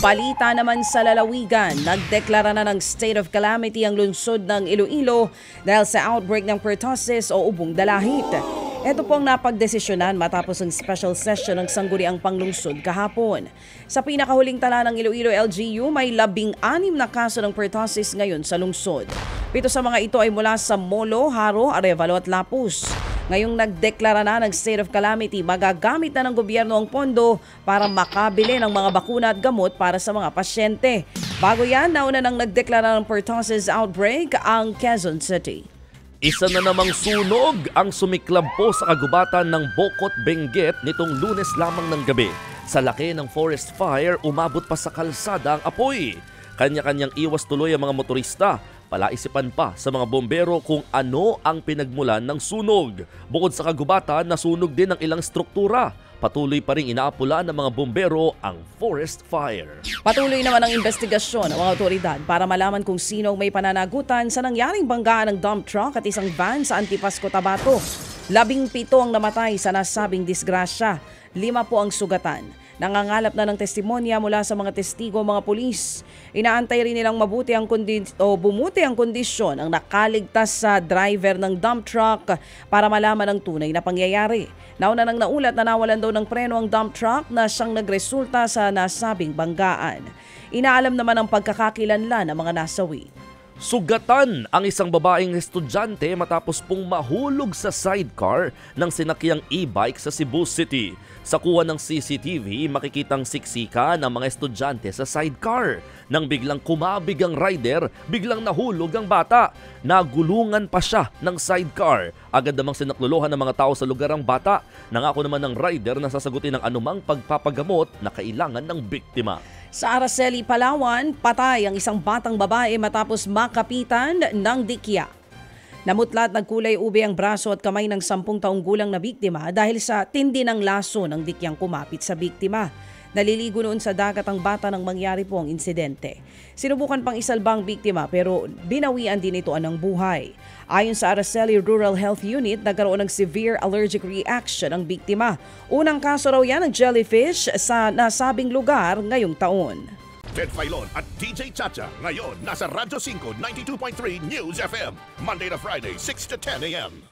Balita naman sa lalawigan, nagdeklara na ng state of calamity ang lungsod ng Iloilo dahil sa outbreak ng pertussis o ubong dalahit. Ito po ang napagdesisyonan matapos ang special session ng Sangguniang Panglungsod kahapon. Sa pinakahuling tala ng Iloilo LGU, may 16 na kaso ng pertussis ngayon sa lungsod. 7 sa mga ito ay mula sa Molo, Haro, Arevalo at Lapus. Ngayong nagdeklara na ng state of calamity, magagamit na ng gobyerno ang pondo para makabili ng mga bakuna at gamot para sa mga pasyente. Bago yan, nauna nang nagdeklara ng pertussis outbreak ang Quezon City. Isa na namang sunog ang sumiklab po sa kagubatan ng Bokot, Benguet nitong Lunes lamang ng gabi. Sa laki ng forest fire, umabot pa sa kalsada ang apoy. Kanya-kanyang iwas tuloy ang mga motorista. Palaisipan pa sa mga bombero kung ano ang pinagmulan ng sunog. Bukod sa kagubatan, nasunog din ang ilang struktura. Patuloy pa rin inaapula ng mga bombero ang forest fire. Patuloy naman ang investigasyon ng mga otoridad para malaman kung sino may pananagutan sa nangyaring banggaan ng dump truck at isang van sa Antipas, Cotabato. 17 ang namatay sa nasabing disgrasya. 5 po ang sugatan. Nangangalap na ng testimonya mula sa mga testigo mga pulis. Inaantay rin nilang bumuti ang kondisyon ang nakaligtas sa driver ng dump truck para malaman ang tunay na pangyayari. Nauna nang naulat na nawalan daw ng preno ang dump truck na siyang nagresulta sa nasabing banggaan. Inaalam naman ang pagkakakilanlan ng mga nasawi. Sugatan ang isang babaeng estudyante matapos pong mahulog sa sidecar ng sinakyang e-bike sa Cebu City. Sa kuha ng CCTV, makikitang siksika ng mga estudyante sa sidecar. Nang biglang kumabig ang rider, biglang nahulog ang bata. Nagulungan pa siya ng sidecar. Agad namang sinaklolohan ng mga tao sa lugar ang bata. Nangako naman ng rider na sasagutin ang anumang pagpapagamot na kailangan ng biktima. Sa Araceli, Palawan, patay ang isang batang babae matapos makapitan ng dikya. Namutla at nagkulay ube ang braso at kamay ng 10 taong gulang na biktima dahil sa tindi ng laso ng dikyang kumapit sa biktima. Naliligo noon sa dagat ang bata nang mangyari po ang insidente. Sinubukan pang isalba ang biktima pero binawian din ito ng buhay. Ayon sa Araceli Rural Health Unit, nagkaroon ng severe allergic reaction ang biktima. Unang kaso raw yan ng jellyfish sa nasabing lugar ngayong taon. Ted Filon at DJ Chacha ngayon nasa Radyo 5 92.3 News FM Monday to Friday 6 to 10 a.m.